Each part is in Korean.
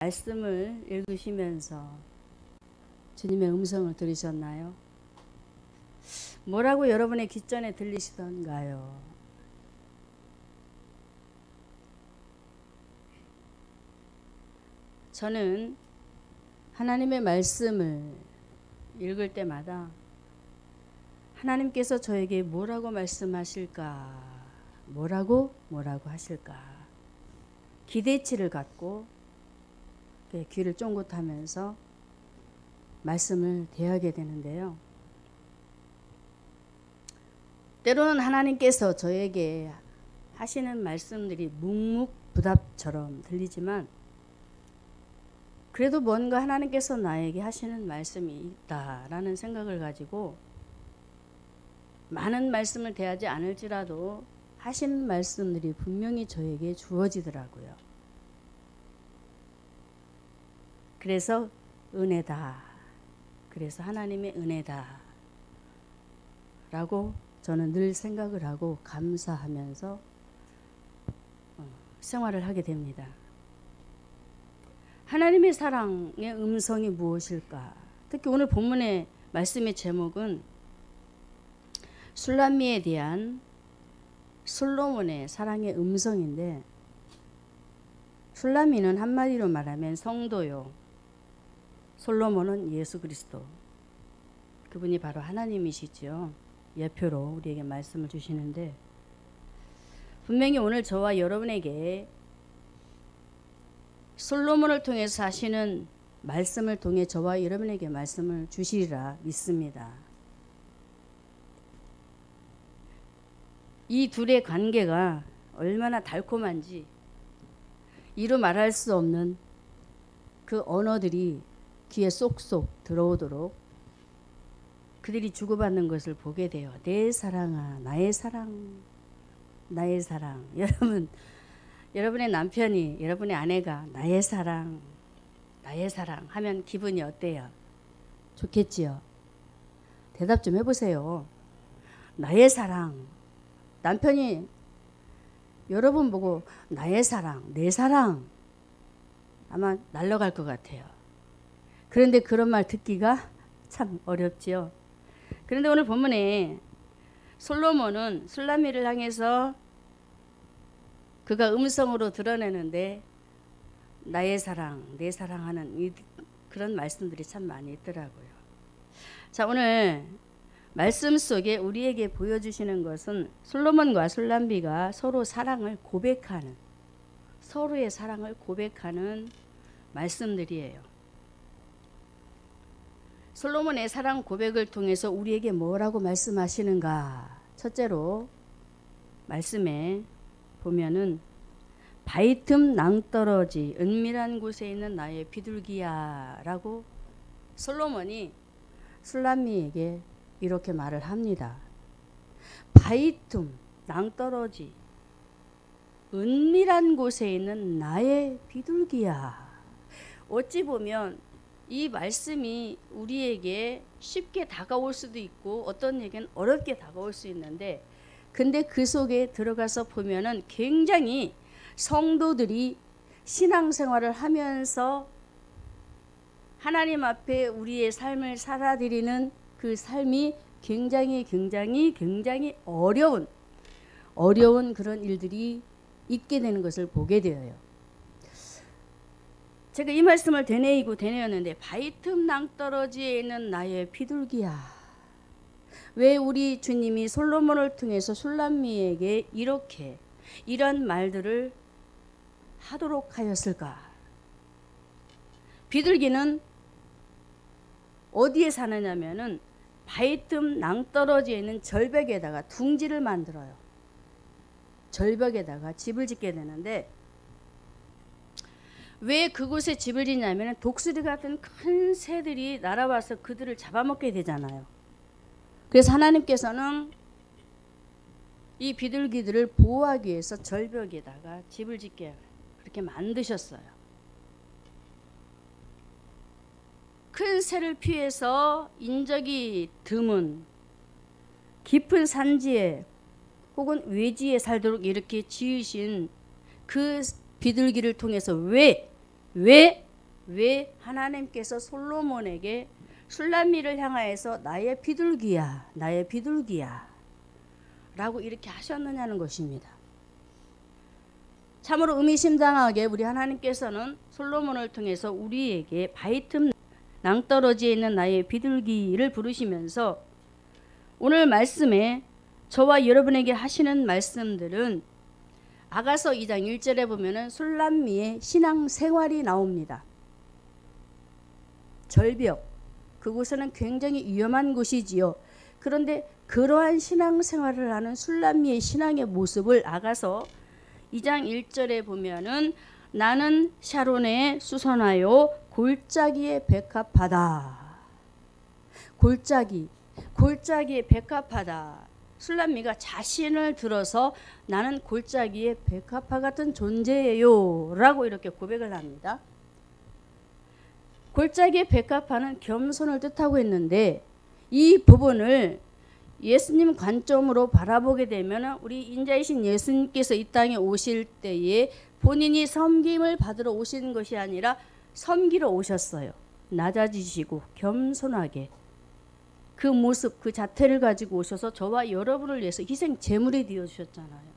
말씀을 읽으시면서 주님의 음성을 들으셨나요? 뭐라고 여러분의 귓전에 들리시던가요? 저는 하나님의 말씀을 읽을 때마다 하나님께서 저에게 뭐라고 말씀하실까? 뭐라고 하실까? 기대치를 갖고 귀를 쫑긋하면서 말씀을 대하게 되는데요. 때로는 하나님께서 저에게 하시는 말씀들이 묵묵부답처럼 들리지만 그래도 뭔가 하나님께서 나에게 하시는 말씀이 있다라는 생각을 가지고 많은 말씀을 대하지 않을지라도 하시는 말씀들이 분명히 저에게 주어지더라고요. 그래서 은혜다. 그래서 하나님의 은혜다. 라고 저는 늘 생각을 하고 감사하면서 생활을 하게 됩니다. 하나님의 사랑의 음성이 무엇일까? 특히 오늘 본문의 말씀의 제목은 술람미에 대한 솔로몬의 사랑의 음성인데, 술람미는 한마디로 말하면 성도요, 솔로몬은 예수 그리스도, 그분이 바로 하나님이시죠. 예표로 우리에게 말씀을 주시는데, 분명히 오늘 저와 여러분에게 솔로몬을 통해서 하시는 말씀을 통해 저와 여러분에게 말씀을 주시리라 믿습니다. 이 둘의 관계가 얼마나 달콤한지 이루 말할 수 없는 그 언어들이 귀에 쏙쏙 들어오도록 그들이 주고받는 것을 보게 돼요. 내 사랑아, 나의 사랑, 나의 사랑. 여러분의 남편이, 여러분의 아내가 나의 사랑, 나의 사랑 하면 기분이 어때요? 좋겠지요? 대답 좀 해보세요. 나의 사랑. 남편이 여러분 보고 나의 사랑, 내 사랑, 아마 날아갈 것 같아요. 그런데 그런 말 듣기가 참 어렵지요. 그런데 오늘 본문에 솔로몬은 술람미를 향해서 그가 음성으로 드러내는데 나의 사랑, 내 사랑하는 그런 말씀들이 참 많이 있더라고요. 자, 오늘 말씀 속에 우리에게 보여주시는 것은 솔로몬과 술람미가 서로 사랑을 고백하는, 서로의 사랑을 고백하는 말씀들이에요. 솔로몬의 사랑 고백을 통해서 우리에게 뭐라고 말씀하시는가? 첫째로 말씀에 보면은 바위 틈 낭떠러지 은밀한 곳에 있는 나의 비둘기야 라고 솔로몬이 술람미에게 이렇게 말을 합니다. 바위 틈 낭떠러지 은밀한 곳에 있는 나의 비둘기야. 어찌 보면 이 말씀이 우리에게 쉽게 다가올 수도 있고 어떤 얘기는 어렵게 다가올 수 있는데, 근데 그 속에 들어가서 보면은 굉장히 성도들이 신앙생활을 하면서 하나님 앞에 우리의 삶을 살아드리는 그 삶이 굉장히 어려운 그런 일들이 있게 되는 것을 보게 되어요. 제가 이 말씀을 되뇌었는데 바위 틈 낭떠러지에 있는 나의 비둘기야. 왜 우리 주님이 솔로몬을 통해서 술람미에게 이런 말들을 하도록 하였을까? 비둘기는 어디에 사느냐면은 바위 틈 낭떠러지에 있는 절벽에다가 둥지를 만들어요. 절벽에다가 집을 짓게 되는데, 왜 그곳에 집을 짓냐면 독수리 같은 큰 새들이 날아와서 그들을 잡아먹게 되잖아요. 그래서 하나님께서는 이 비둘기들을 보호하기 위해서 절벽에다가 집을 짓게 그렇게 만드셨어요. 큰 새를 피해서 인적이 드문 깊은 산지에 혹은 외지에 살도록 이렇게 지으신 그 비둘기를 통해서 왜 왜 하나님께서 솔로몬에게 술람미를 향하여서 나의 비둘기야, 나의 비둘기야 라고 이렇게 하셨느냐는 것입니다. 참으로 의미심장하게 우리 하나님께서는 솔로몬을 통해서 우리에게 바위틈 낭떠러지에 있는 나의 비둘기를 부르시면서 오늘 말씀에 저와 여러분에게 하시는 말씀들은 아가서 2장 1절에 보면은 술람미의 신앙생활이 나옵니다. 절벽, 그곳에는 굉장히 위험한 곳이지요. 그런데 그러한 신앙생활을 하는 술람미의 신앙의 모습을 아가서 2장 1절에 보면은 나는 샤론에 수선하여 골짜기에 백합하다. 골짜기에 백합하다. 술람미가 자신을 들어서 나는 골짜기에 백합화 같은 존재예요 라고 이렇게 고백을 합니다. 골짜기의 백합화는 겸손을 뜻하고 있는데 이 부분을 예수님 관점으로 바라보게 되면 우리 인자이신 예수님께서 이 땅에 오실 때에 본인이 섬김을 받으러 오신 것이 아니라 섬기러 오셨어요. 낮아지시고 겸손하게 그 모습, 그 자태를 가지고 오셔서 저와 여러분을 위해서 희생 제물이 되어주셨잖아요.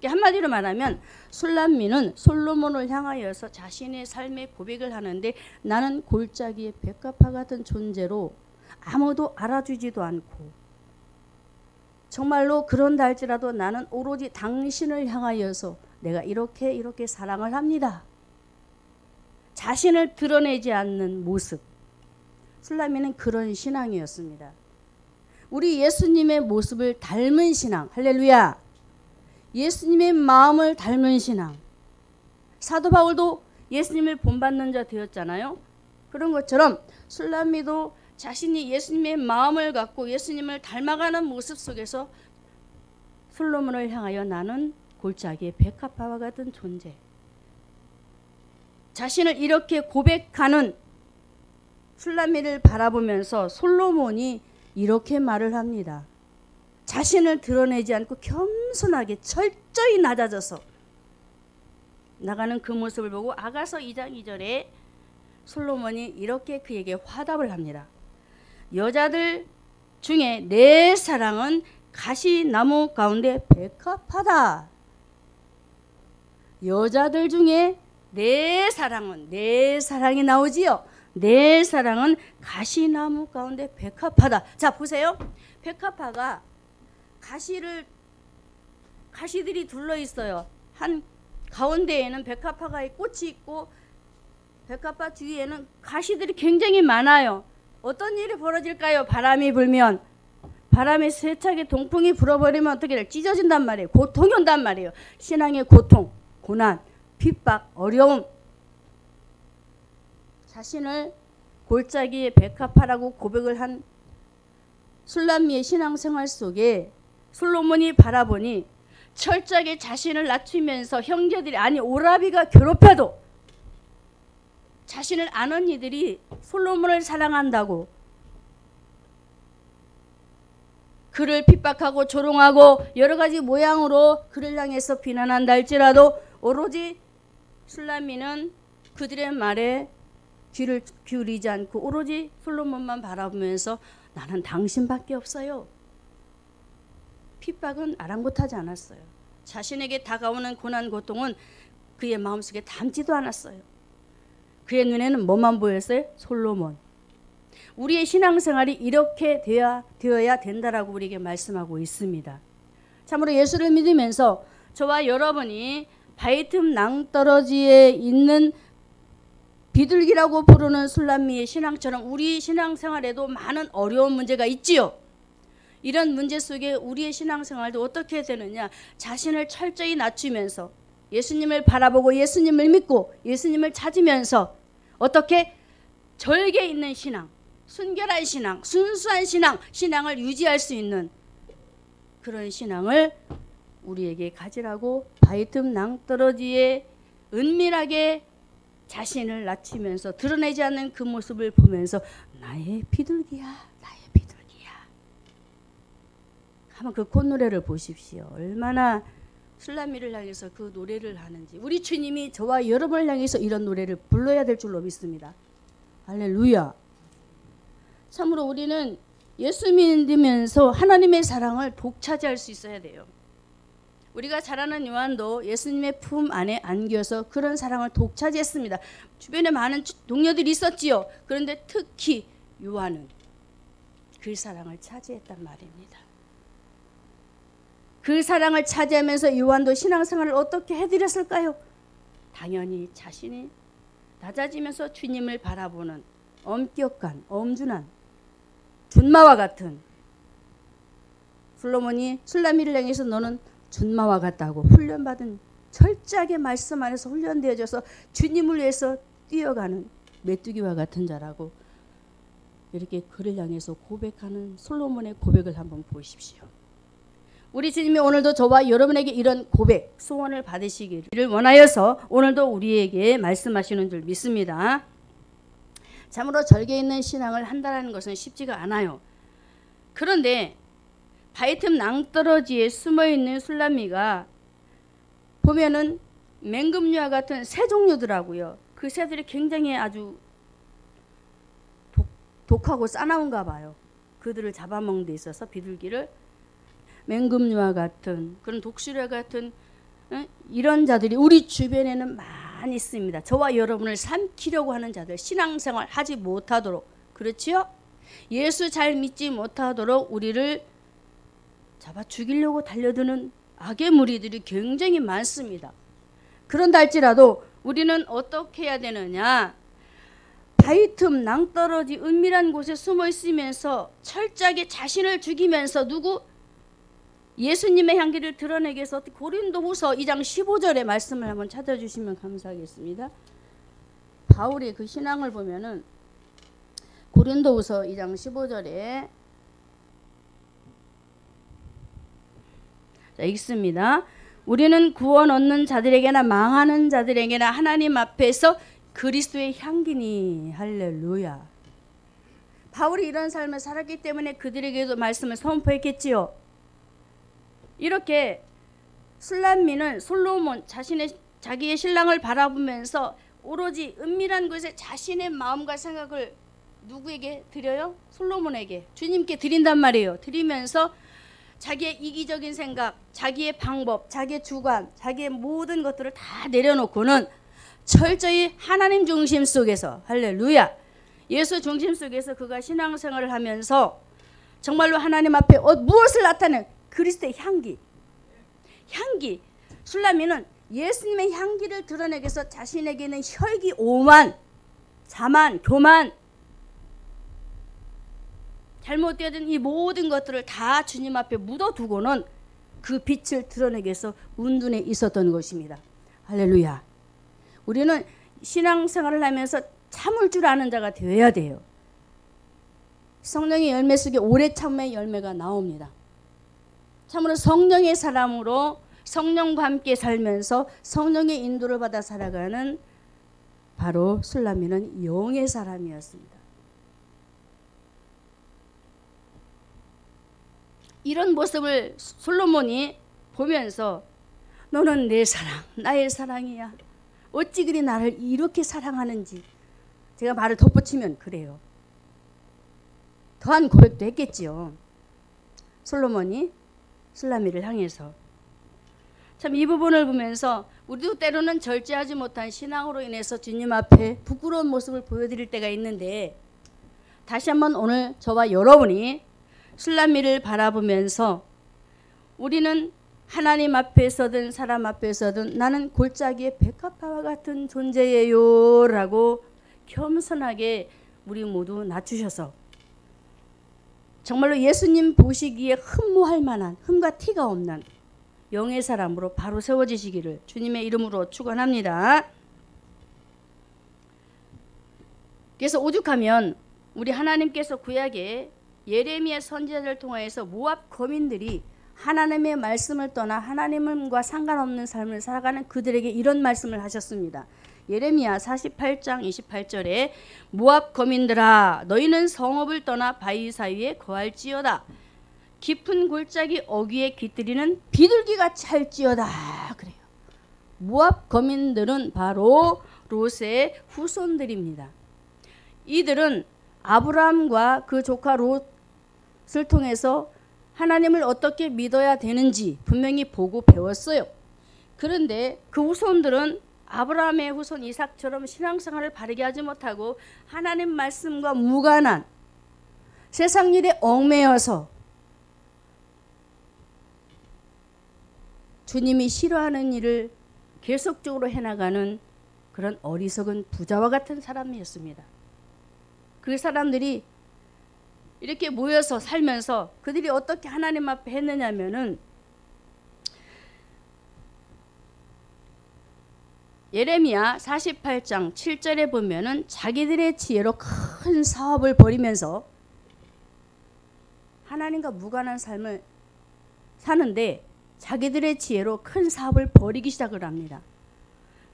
한마디로 말하면 술람미는 솔로몬을 향하여서 자신의 삶의 고백을 하는데 나는 골짜기의 백합화 같은 존재로 아무도 알아주지도 않고 정말로 그런다 할지라도 나는 오로지 당신을 향하여서 내가 이렇게 사랑을 합니다. 자신을 드러내지 않는 모습. 술람미는 그런 신앙이었습니다. 우리 예수님의 모습을 닮은 신앙. 할렐루야. 예수님의 마음을 닮은 신앙. 사도 바울도 예수님을 본받는 자 되었잖아요. 그런 것처럼 술람미도 자신이 예수님의 마음을 갖고 예수님을 닮아가는 모습 속에서 솔로몬을 향하여 나는 골짜기의 백합화와 같은 존재. 자신을 이렇게 고백하는 술람미를 바라보면서 솔로몬이 이렇게 말을 합니다. 자신을 드러내지 않고 겸손하게 철저히 낮아져서 나가는 그 모습을 보고 아가서 2장 2절에 솔로몬이 이렇게 그에게 화답을 합니다. 여자들 중에 내 사랑은 가시나무 가운데 백합하다. 여자들 중에 내 사랑이 나오지요. 내 사랑은 가시나무 가운데 백합하다. 자 보세요. 백합화가 가시들이 둘러 있어요. 한 가운데에는 백합화가의 꽃이 있고 백합화 뒤에는 가시들이 굉장히 많아요. 어떤 일이 벌어질까요? 바람이 불면 바람에 세차게 동풍이 불어버리면 어떻게 돼? 찢어진단 말이에요. 고통이 온단 말이에요. 신앙의 고통, 고난, 핍박, 어려움. 자신을 골짜기에 백합화라고 고백을 한 술람미의 신앙생활 속에 솔로몬이 바라보니 철저하게 자신을 낮추면서 형제들이 아니 오라비가 괴롭혀도 자신을 아는 이들이 솔로몬을 사랑한다고 그를 핍박하고 조롱하고 여러 가지 모양으로 그를 향해서 비난한다 할지라도 오로지 술람미는 그들의 말에 귀를 기울이지 않고 오로지 솔로몬만 바라보면서 나는 당신밖에 없어요. 핍박은 아랑곳하지 않았어요. 자신에게 다가오는 고난 고통은 그의 마음속에 담지도 않았어요. 그의 눈에는 뭐만 보였어요? 솔로몬. 우리의 신앙생활이 이렇게 되어야 된다라고 우리에게 말씀하고 있습니다. 참으로 예수를 믿으면서 저와 여러분이 바위틈 낭떠러지에 있는 비둘기라고 부르는 술람미의 신앙처럼 우리 신앙생활에도 많은 어려운 문제가 있지요. 이런 문제 속에 우리의 신앙생활도 어떻게 되느냐. 자신을 철저히 낮추면서 예수님을 바라보고 예수님을 믿고 예수님을 찾으면서 어떻게 절개 있는 신앙, 순결한 신앙, 순수한 신앙을 유지할 수 있는 그런 신앙을 우리에게 가지라고 바위틈 낭떠러지에 은밀하게 자신을 낮추면서 드러내지 않는 그 모습을 보면서 나의 비둘기야, 나의 비둘기야. 한번 그 콧노래를 보십시오. 얼마나 술람미를 향해서 그 노래를 하는지, 우리 주님이 저와 여러분을 향해서 이런 노래를 불러야 될 줄로 믿습니다. 할렐루야. 참으로 우리는 예수 믿으면서 하나님의 사랑을 독차지할 수 있어야 돼요. 우리가 잘 아는 요한도 예수님의 품 안에 안겨서 그런 사랑을 독차지했습니다. 주변에 많은 동료들이 있었지요. 그런데 특히 요한은 그 사랑을 차지했단 말입니다. 그 사랑을 차지하면서 요한도 신앙생활을 어떻게 해드렸을까요? 당연히 자신이 낮아지면서 주님을 바라보는 엄격한, 엄준한 준마와 같은, 솔로몬이 술람미를 향해서 너는 준마와 같다고 훈련받은, 철저하게 말씀 안에서 훈련되어져서 주님을 위해서 뛰어가는 메뚜기와 같은 자라고 이렇게 그를 향해서 고백하는 솔로몬의 고백을 한번 보십시오. 우리 주님이 오늘도 저와 여러분에게 이런 고백, 소원을 받으시기를 원하여서 오늘도 우리에게 말씀하시는 줄 믿습니다. 참으로 절개 있는 신앙을 한다는 것은 쉽지가 않아요. 그런데 바위 틈 낭떠러지에 숨어있는 술람미가 보면은 맹금류와 같은 새 종류더라고요. 그 새들이 굉장히 아주 독하고 싸나운가 봐요. 그들을 잡아먹는 데 있어서 비둘기를, 맹금류와 같은 그런 독수리와 같은 이런 자들이 우리 주변에는 많이 있습니다. 저와 여러분을 삼키려고 하는 자들, 신앙생활 하지 못하도록, 그렇지요? 예수 잘 믿지 못하도록 우리를 잡아 죽이려고 달려드는 악의 무리들이 굉장히 많습니다. 그런다 할지라도 우리는 어떻게 해야 되느냐? 바위 틈 낭떠러지 은밀한 곳에 숨어 있으면서 철저하게 자신을 죽이면서 누구? 예수님의 향기를 드러내기 위해서 고린도후서 2장 15절의 말씀을 한번 찾아주시면 감사하겠습니다. 바울의 그 신앙을 보면은 고린도후서 2장 15절에 자, 읽습니다. 우리는 구원 얻는 자들에게나 망하는 자들에게나 하나님 앞에서 그리스도의 향기니. 할렐루야. 바울이 이런 삶을 살았기 때문에 그들에게도 말씀을 선포했겠지요. 이렇게 술람미는 솔로몬 자기의 신랑을 바라보면서 오로지 은밀한 곳에 자신의 마음과 생각을 누구에게 드려요? 솔로몬에게, 주님께 드린단 말이에요. 드리면서 자기의 이기적인 생각, 자기의 방법, 자기의 주관, 자기의 모든 것들을 다 내려놓고는 철저히 하나님 중심 속에서, 할렐루야, 예수 중심 속에서 그가 신앙생활을 하면서 정말로 하나님 앞에 무엇을 나타내? 그리스도의 향기. 향기. 술람미는 예수님의 향기를 드러내기 위해서 자신에게는 혈기, 오만, 자만, 교만, 잘못되어진 이 모든 것들을 다 주님 앞에 묻어두고는 그 빛을 드러내기 위해서 운둔에 있었던 것입니다. 할렐루야. 우리는 신앙생활을 하면서 참을 줄 아는 자가 되어야 돼요. 성령의 열매 속에 오래 참음의 열매가 나옵니다. 참으로 성령의 사람으로 성령과 함께 살면서 성령의 인도를 받아 살아가는 바로 술람미는 영의 사람이었습니다. 이런 모습을 솔로몬이 보면서 너는 내 사랑, 나의 사랑이야. 어찌 그리 나를 이렇게 사랑하는지. 제가 말을 덧붙이면 그래요. 더한 고백도 했겠지요. 솔로몬이 술람미를 향해서. 참 이 부분을 보면서 우리도 때로는 절제하지 못한 신앙으로 인해서 주님 앞에 부끄러운 모습을 보여드릴 때가 있는데, 다시 한번 오늘 저와 여러분이 술람미를 바라보면서 우리는 하나님 앞에서든 사람 앞에서든 나는 골짜기의 백합화와 같은 존재예요 라고 겸손하게 우리 모두 낮추셔서 정말로 예수님 보시기에 흠모할 만한, 흠과 티가 없는 영의 사람으로 바로 세워지시기를 주님의 이름으로 축원합니다. 그래서 오죽하면 우리 하나님께서 구약에 예레미야 선지자를 통하여서 모압 거민들이 하나님의 말씀을 떠나 하나님과 상관없는 삶을 살아가는 그들에게 이런 말씀을 하셨습니다. 예레미야 48장 28절에 모압 거민들아 너희는 성읍을 떠나 바위 사이에 거할지어다. 깊은 골짜기 어귀에 깃들이는 비둘기같이 할지어다 그래요. 모압 거민들은 바로 롯의 후손들입니다. 이들은 아브라함과 그 조카 롯을 통해서 하나님을 어떻게 믿어야 되는지 분명히 보고 배웠어요. 그런데 그 후손들은 아브라함의 후손 이삭처럼 신앙생활을 바르게 하지 못하고 하나님 말씀과 무관한 세상 일에 얽매여서 주님이 싫어하는 일을 계속적으로 해나가는 그런 어리석은 부자와 같은 사람이었습니다. 그 사람들이 이렇게 모여서 살면서 그들이 어떻게 하나님 앞에 했느냐면은 예레미야 48장 7절에 보면은 자기들의 지혜로 큰 사업을 벌이면서 하나님과 무관한 삶을 사는데 자기들의 지혜로 큰 사업을 벌이기 시작을 합니다.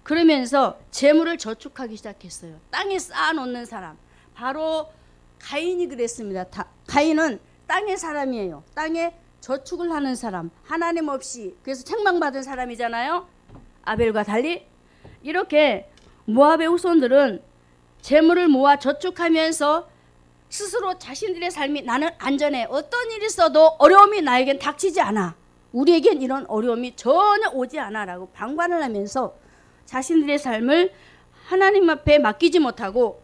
그러면서 재물을 저축하기 시작했어요. 땅에 쌓아놓는 사람, 바로 가인이 그랬습니다. 가인은 땅의 사람이에요. 땅에 저축을 하는 사람, 하나님 없이, 그래서 책망받은 사람이잖아요. 아벨과 달리. 이렇게 모압의 후손들은 재물을 모아 저축하면서 스스로 자신들의 삶이 나는 안전해, 어떤 일이 있어도 어려움이 나에겐 닥치지 않아, 우리에겐 이런 어려움이 전혀 오지 않아 라고 방관을 하면서 자신들의 삶을 하나님 앞에 맡기지 못하고,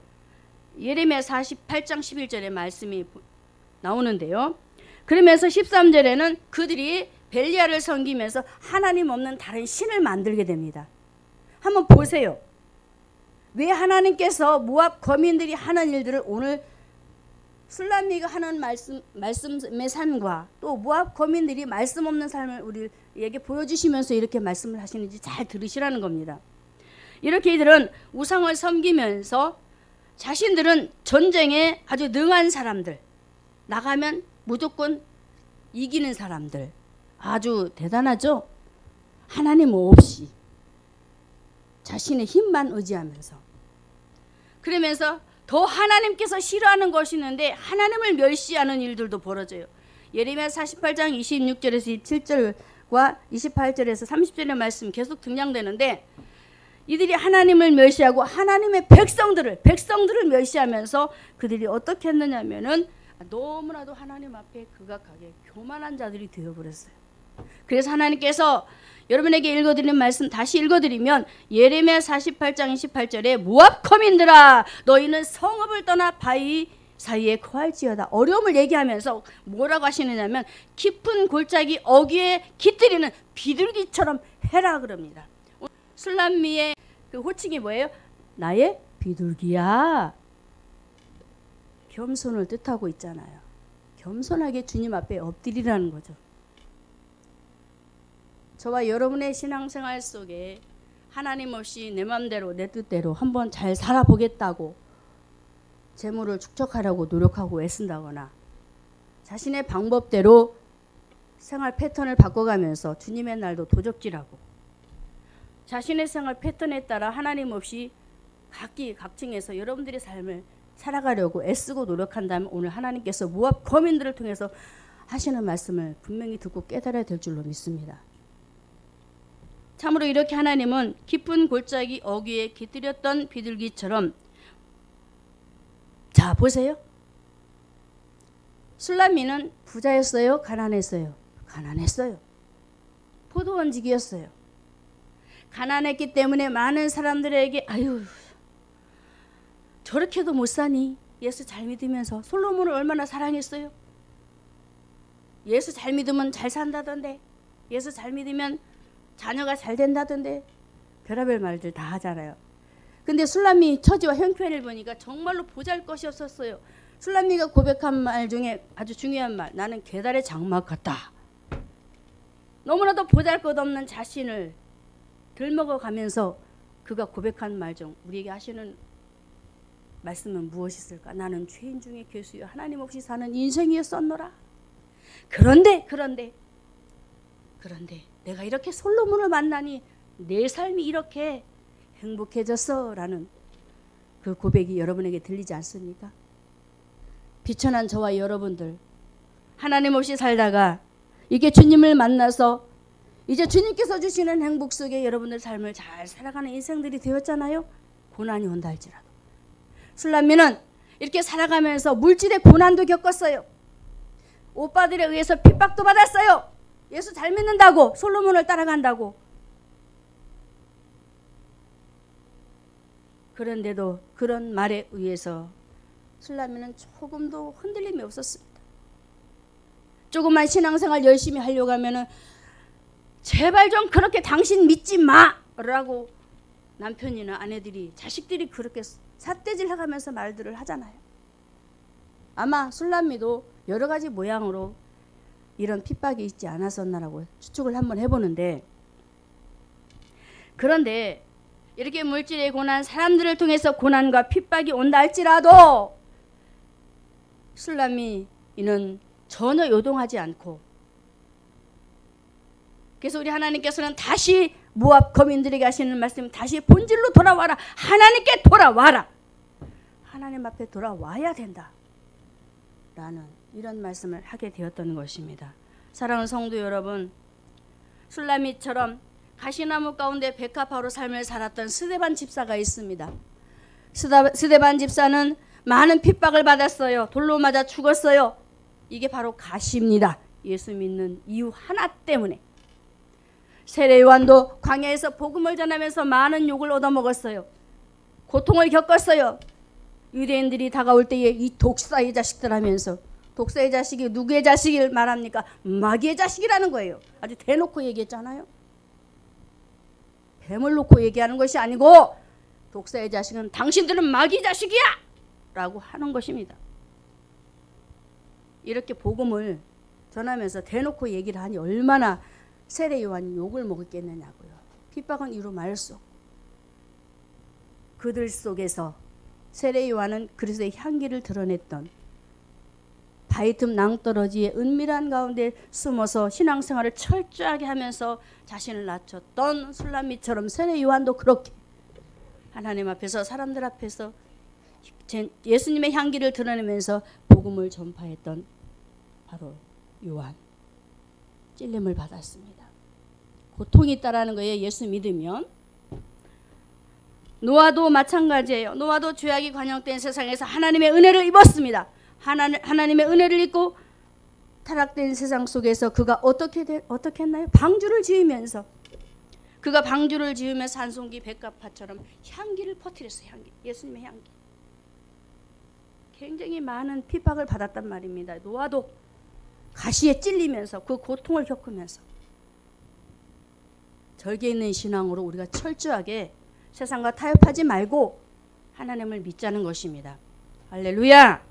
예레미야 48장 11절의 말씀이 나오는데요. 그러면서 13절에는 그들이 벨리알을 섬기면서 하나님 없는 다른 신을 만들게 됩니다. 한번 보세요. 왜 하나님께서 모압 거민들이 하는 일들을 오늘 술람미가 하는 말씀의 삶과 또 모압 거민들이 말씀 없는 삶을 우리에게 보여주시면서 이렇게 말씀을 하시는지 잘 들으시라는 겁니다. 이렇게 이들은 우상을 섬기면서 자신들은 전쟁에 아주 능한 사람들, 나가면 무조건 이기는 사람들, 아주 대단하죠. 하나님 없이 자신의 힘만 의지하면서, 그러면서 더 하나님께서 싫어하는 것이 있는데 하나님을 멸시하는 일들도 벌어져요. 예레미야 48장 26절에서 27절과 28절에서 30절의 말씀 계속 등장되는데, 이들이 하나님을 멸시하고 하나님의 백성들을 멸시하면서 그들이 어떻게 했느냐면은 너무나도 하나님 앞에 극악하게 교만한 자들이 되어버렸어요. 그래서 하나님께서 여러분에게 읽어드리는 말씀 다시 읽어드리면, 예레미야 48장 28절에 모압 거민들아 너희는 성읍을 떠나 바위 사이에 거할지어다. 어려움을 얘기하면서 뭐라고 하시느냐면 깊은 골짜기 어귀에 깃들이는 비둘기처럼 해라 그럽니다. 술람미의 그 호칭이 뭐예요? 나의 비둘기야. 겸손을 뜻하고 있잖아요. 겸손하게 주님 앞에 엎드리라는 거죠. 저와 여러분의 신앙생활 속에 하나님 없이 내 맘대로 내 뜻대로 한번 잘 살아보겠다고 재물을 축적하려고 노력하고 애쓴다거나 자신의 방법대로 생활 패턴을 바꿔가면서 주님의 날도 도적질하고 자신의 생활 패턴에 따라 하나님 없이 각층에서 여러분들의 삶을 살아가려고 애쓰고 노력한다면 오늘 하나님께서 모압 거민들을 통해서 하시는 말씀을 분명히 듣고 깨달아야 될 줄로 믿습니다. 참으로 이렇게 하나님은 깊은 골짜기 어귀에 깃들였던 비둘기처럼, 자 보세요. 술람미는 부자였어요? 가난했어요? 가난했어요. 포도원지기였어요. 가난했기 때문에 많은 사람들에게 아유 저렇게도 못 사니? 예수 잘 믿으면서. 솔로몬을 얼마나 사랑했어요? 예수 잘 믿으면 잘 산다던데, 예수 잘 믿으면 자녀가 잘 된다던데, 별의별 말들 다 하잖아요. 근데 술람미 처지와 형편을 보니까 정말로 보잘것이 없었어요. 술람미가 고백한 말 중에 아주 중요한 말, 나는 계달의 장막 같다. 너무나도 보잘것없는 자신을 들먹어가면서 그가 고백한 말 중 우리에게 하시는 말씀은 무엇이 있을까? 나는 죄인 중에 괴수여 하나님 없이 사는 인생이었었노라. 그런데 내가 이렇게 솔로몬을 만나니 내 삶이 이렇게 행복해졌어 라는 그 고백이 여러분에게 들리지 않습니까? 비천한 저와 여러분들, 하나님 없이 살다가 이게 주님을 만나서 이제 주님께서 주시는 행복 속에 여러분들 삶을 잘 살아가는 인생들이 되었잖아요. 고난이 온다 할지라도. 술람미는 이렇게 살아가면서 물질의 고난도 겪었어요. 오빠들에 의해서 핍박도 받았어요. 예수 잘 믿는다고, 솔로몬을 따라간다고. 그런데도 그런 말에 의해서 술람미는 조금도 흔들림이 없었습니다. 조금만 신앙생활 열심히 하려고 하면은 제발 좀 그렇게 당신 믿지 마! 라고 남편이나 아내들이, 자식들이 그렇게 삿대질 해가면서 말들을 하잖아요. 아마 술람미도 여러 가지 모양으로 이런 핍박이 있지 않았었나라고 추측을 한번 해보는데, 그런데 이렇게 물질의 고난, 사람들을 통해서 고난과 핍박이 온다 할지라도 술람미는 전혀 요동하지 않고, 그래서 우리 하나님께서는 다시 모압 거민들에게 하시는 말씀, 다시 본질로 돌아와라. 하나님께 돌아와라. 하나님 앞에 돌아와야 된다. 라는 이런 말씀을 하게 되었던 것입니다. 사랑하는 성도 여러분, 술람미처럼 가시나무 가운데 백합화로 삶을 살았던 스데반 집사가 있습니다. 스데반 집사는 많은 핍박을 받았어요. 돌로 맞아 죽었어요. 이게 바로 가시입니다. 예수 믿는 이유 하나 때문에. 세례 요한도 광야에서 복음을 전하면서 많은 욕을 얻어먹었어요. 고통을 겪었어요. 유대인들이 다가올 때에 이 독사의 자식들 하면서, 독사의 자식이 누구의 자식을 말합니까? 마귀의 자식이라는 거예요. 아주 대놓고 얘기했잖아요. 뱀을 놓고 얘기하는 것이 아니고, 독사의 자식은 당신들은 마귀 자식이야! 라고 하는 것입니다. 이렇게 복음을 전하면서 대놓고 얘기를 하니 얼마나 세례 요한이 욕을 먹었겠느냐고요. 핍박은 이루 말할 수 없고. 그들 속에서 세례 요한은 그리스도의 향기를 드러냈던, 바위틈 낭떠러지의 은밀한 가운데 숨어서 신앙생활을 철저하게 하면서 자신을 낮췄던 술람미처럼 세례 요한도 그렇게 하나님 앞에서, 사람들 앞에서 예수님의 향기를 드러내면서 복음을 전파했던 바로 요한. 찔림을 받았습니다. 고통이 있다라는 거예요. 예수 믿으면. 노아도 마찬가지예요. 노아도 죄악이 관영된 세상에서 하나님의 은혜를 입었습니다. 하나님의 은혜를 입고 타락된 세상 속에서 그가 어떻게 했나요? 방주를 지으면서, 그가 방주를 지으면서 산송기 백합화처럼 향기를 퍼뜨렸어요. 향기. 예수님의 향기. 굉장히 많은 핍박을 받았단 말입니다. 노아도 가시에 찔리면서, 그 고통을 겪으면서. 절개 있는 신앙으로 우리가 철저하게 세상과 타협하지 말고 하나님을 믿자는 것입니다. 할렐루야.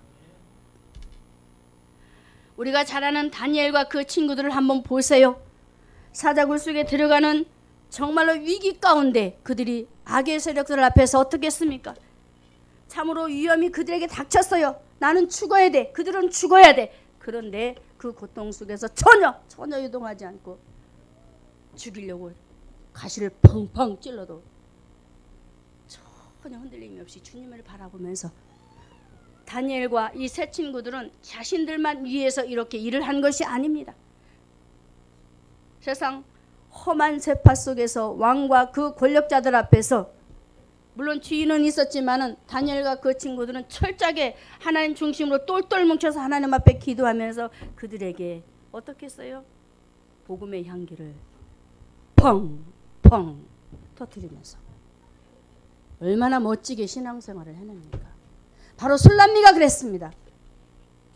우리가 잘 아는 다니엘과 그 친구들을 한번 보세요. 사자굴 속에 들어가는 정말로 위기 가운데 그들이 악의 세력들 앞에서 어떻게 했습니까? 참으로 위험이 그들에게 닥쳤어요. 나는 죽어야 돼. 그들은 죽어야 돼. 그런데 그 고통 속에서 전혀 유동하지 않고 죽이려고 가시를 펑펑 찔러도 전혀 흔들림이 없이 주님을 바라보면서, 다니엘과 이 세 친구들은 자신들만 위해서 이렇게 일을 한 것이 아닙니다. 세상 험한 세파 속에서 왕과 그 권력자들 앞에서, 물론 주인은 있었지만은 다니엘과 그 친구들은 철저하게 하나님 중심으로 똘똘 뭉쳐서 하나님 앞에 기도하면서 그들에게 어떻게 했어요? 복음의 향기를 펑펑 터뜨리면서 얼마나 멋지게 신앙생활을 해냅니까? 바로 술람미가 그랬습니다.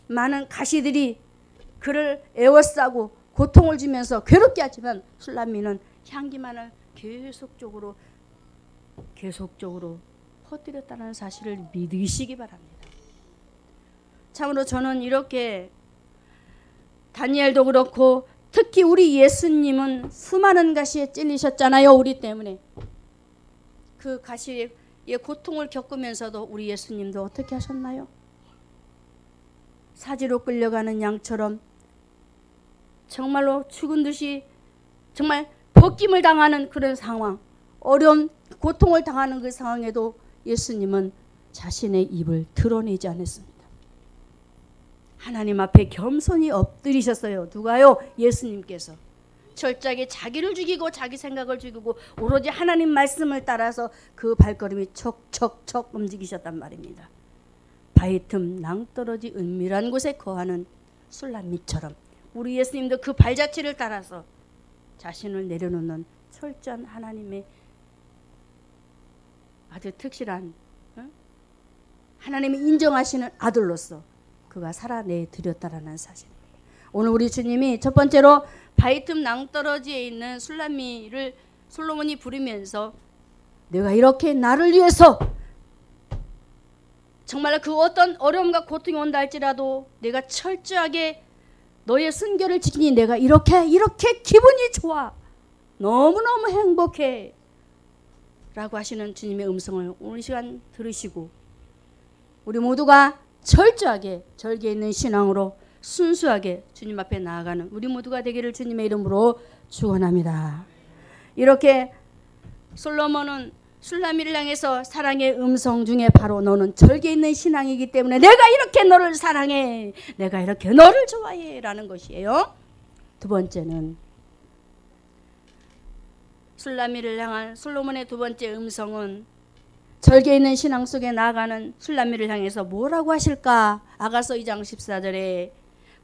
많은 가시들이 그를 에워싸고 고통을 주면서 괴롭게 하지만 술람미는 향기만을 계속적으로 퍼뜨렸다는 사실을 믿으시기 바랍니다. 참으로 저는 이렇게 다니엘도 그렇고 특히 우리 예수님은 수많은 가시에 찔리셨잖아요. 우리 때문에. 그 가시의 고통을 겪으면서도 우리 예수님도 어떻게 하셨나요? 사지로 끌려가는 양처럼 정말로 죽은 듯이 정말 벗김을 당하는 그런 상황, 어려운 고통을 당하는 그 상황에도 예수님은 자신의 입을 드러내지 않았습니다. 하나님 앞에 겸손히 엎드리셨어요. 누가요? 예수님께서. 철저하게 자기를 죽이고 자기 생각을 죽이고 오로지 하나님 말씀을 따라서 그 발걸음이 척척척 움직이셨단 말입니다. 바위 틈 낭떠러지 은밀한 곳에 거하는 술람미처럼 우리 예수님도 그 발자취를 따라서 자신을 내려놓는 철저한 하나님의 아주 특실한 하나님이 인정하시는 아들로서 그가 살아내 드렸다라는 사실입니다. 오늘 우리 주님이 첫 번째로 바위틈 낭떠러지에 있는 술람미를 솔로몬이 부르면서 내가 이렇게 나를 위해서 정말 그 어떤 어려움과 고통이 온다 할지라도 내가 철저하게 너의 순결을 지키니 내가 이렇게 기분이 좋아. 너무너무 행복해. 라고 하시는 주님의 음성을 오늘 시간 들으시고 우리 모두가 철저하게 절개 있는 신앙으로 순수하게 주님 앞에 나아가는 우리 모두가 되기를 주님의 이름으로 축원합니다. 이렇게 솔로몬은 술람미를 향해서 사랑의 음성 중에 바로 너는 절개 있는 신앙이기 때문에 내가 이렇게 너를 사랑해. 내가 이렇게 너를 좋아해. 라는 것이에요. 두 번째는 술람미를 향한 솔로몬의 두 번째 음성은 절개 있는 신앙 속에 나아가는 술람미를 향해서 뭐라고 하실까? 아가서 2장 14절에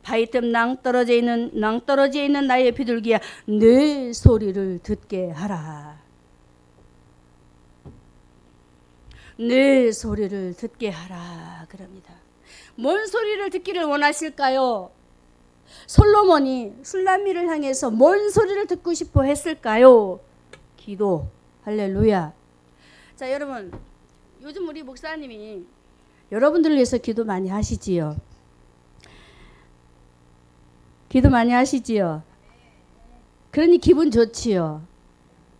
바위틈 낭떠러지에 있는 나의 비둘기야 내 소리를 듣게 하라. 내 소리를 듣게 하라 그럽니다. 뭔 소리를 듣기를 원하실까요? 솔로몬이 술람미를 향해서 뭔 소리를 듣고 싶어 했을까요? 기도. 할렐루야. 자, 여러분, 요즘 우리 목사님이 여러분들을 위해서 기도 많이 하시지요. 기도 많이 하시지요. 그러니 기분 좋지요.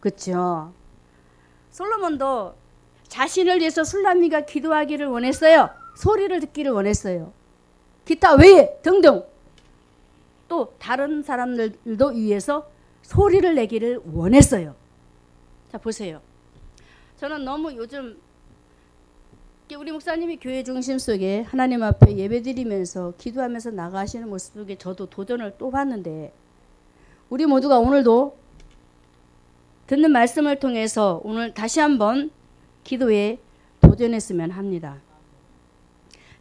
그렇죠? 솔로몬도 자신을 위해서 술람미가 기도하기를 원했어요. 소리를 듣기를 원했어요. 기타 외에 등등 또 다른 사람들도 위해서 소리를 내기를 원했어요. 자, 보세요. 저는 너무 요즘 우리 목사님이 교회 중심 속에 하나님 앞에 예배드리면서 기도하면서 나가시는 모습 속에 저도 도전을 또 봤는데 우리 모두가 오늘도 듣는 말씀을 통해서 오늘 다시 한번 기도에 도전했으면 합니다.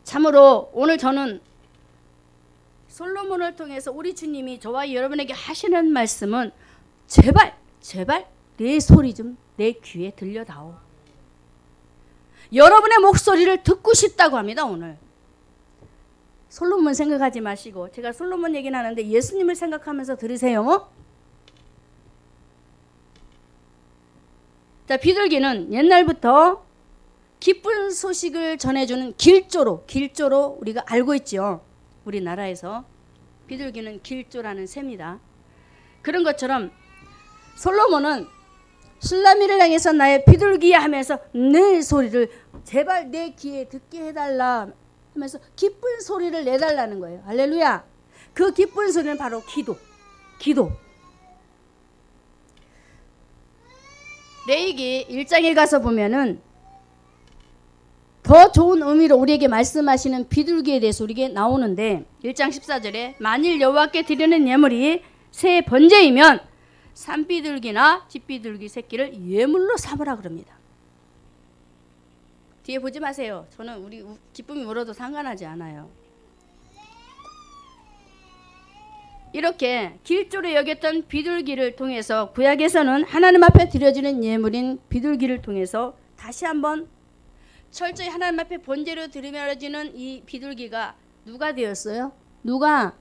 참으로 오늘 저는 솔로몬을 통해서 우리 주님이 저와 여러분에게 하시는 말씀은 제발 내 소리 좀 내 귀에 들려다오. 여러분의 목소리를 듣고 싶다고 합니다. 오늘 솔로몬 생각하지 마시고 제가 솔로몬 얘기는 하는데 예수님을 생각하면서 들으세요. 자, 비둘기는 옛날부터 기쁜 소식을 전해주는 길조로 우리가 알고 있죠. 우리나라에서 비둘기는 길조라는 새입니다. 그런 것처럼 솔로몬은 술람미를 향해서 나의 비둘기야 하면서 내 소리를 제발 내 귀에 듣게 해달라 하면서 기쁜 소리를 내달라는 거예요. 할렐루야. 그 기쁜 소리는 바로 기도. 레위기 1장에 가서 보면은 더 좋은 의미로 우리에게 말씀하시는 비둘기에 대해서 우리에게 나오는데 1장 14절에 만일 여호와께 드리는 예물이 새 번제이면 산비둘기나 집비둘기 새끼를 예물로 삼으라 그럽니다. 뒤에 보지 마세요. 저는 우리 기쁨이 울어도 상관하지 않아요. 이렇게 길조로 여겼던 비둘기를 통해서 구약에서는 하나님 앞에 드려지는 예물인 비둘기를 통해서 다시 한번 철저히 하나님 앞에 본제로 드려지는 이 비둘기가 누가 되었어요? 누가?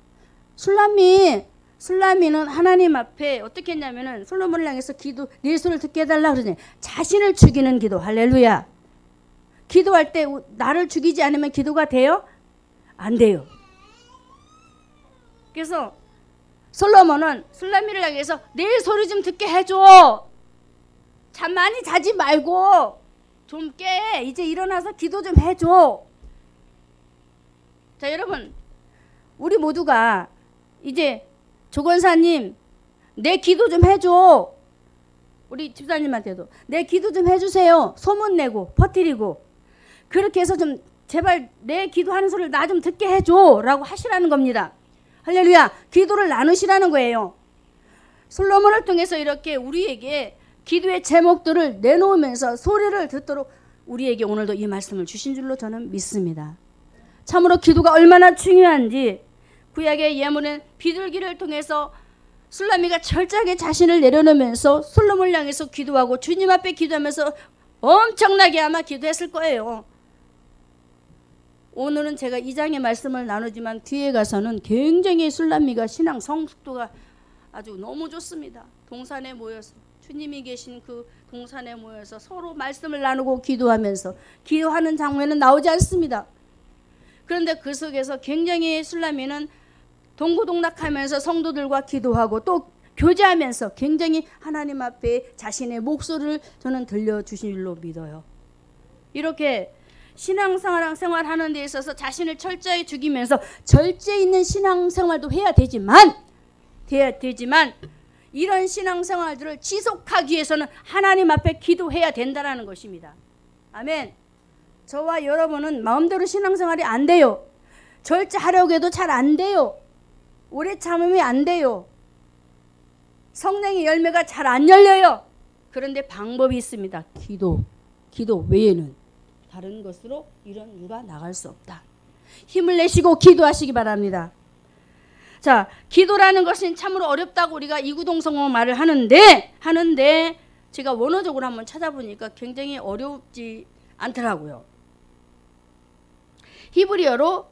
술람미는 하나님 앞에 어떻게 했냐면은 솔로몬을 향해서 기도, 네 소리를 듣게 해달라 그러잖아요. 자신을 죽이는 기도. 할렐루야. 기도할 때 나를 죽이지 않으면 기도가 돼요? 안 돼요. 그래서 솔로몬은 술람미를 향해서 내 소리 좀 듣게 해줘. 잠 많이 자지 말고 좀 깨. 이제 일어나서 기도 좀 해줘. 자, 여러분, 우리 모두가 이제 조건사님 내 기도 좀 해줘. 우리 집사님한테도 내 기도 좀 해주세요. 소문내고 퍼뜨리고 그렇게 해서 좀 제발 내 기도하는 소리를 나 좀 듣게 해줘 라고 하시라는 겁니다. 할렐루야. 기도를 나누시라는 거예요. 솔로몬을 통해서 이렇게 우리에게 기도의 제목들을 내놓으면서 소리를 듣도록 우리에게 오늘도 이 말씀을 주신 줄로 저는 믿습니다. 참으로 기도가 얼마나 중요한지 구약의 예문은 비둘기를 통해서 술라미가 철저하게 자신을 내려놓으면서 솔로몬을 향해서 기도하고 주님 앞에 기도하면서 엄청나게 아마 기도했을 거예요. 오늘은 제가 2장의 말씀을 나누지만 뒤에 가서는 굉장히 술라미가 신앙 성숙도가 아주 너무 좋습니다. 동산에 모여서 주님이 계신 그 동산에 모여서 서로 말씀을 나누고 기도하면서 기도하는 장면은 나오지 않습니다. 그런데 그 속에서 굉장히 술라미는 동고동락하면서 성도들과 기도하고 또 교제하면서 굉장히 하나님 앞에 자신의 목소리를 저는 들려주신 줄로 믿어요. 이렇게 신앙생활하는 데 있어서 자신을 철저히 죽이면서 절제 있는 신앙생활도 해야 되지만 이런 신앙생활들을 지속하기 위해서는 하나님 앞에 기도해야 된다는 것입니다. 아멘. 저와 여러분은 마음대로 신앙생활이 안 돼요. 절제하려고 해도 잘 안 돼요. 오래 참으면 안 돼요. 성령의 열매가 잘 안 열려요. 그런데 방법이 있습니다. 기도 외에는 다른 것으로 이런 유가 나갈 수 없다. 힘을 내시고 기도하시기 바랍니다. 자, 기도라는 것은 참으로 어렵다고 우리가 이구동성어 말을 하는데 제가 원어적으로 한번 찾아보니까 굉장히 어렵지 않더라고요. 히브리어로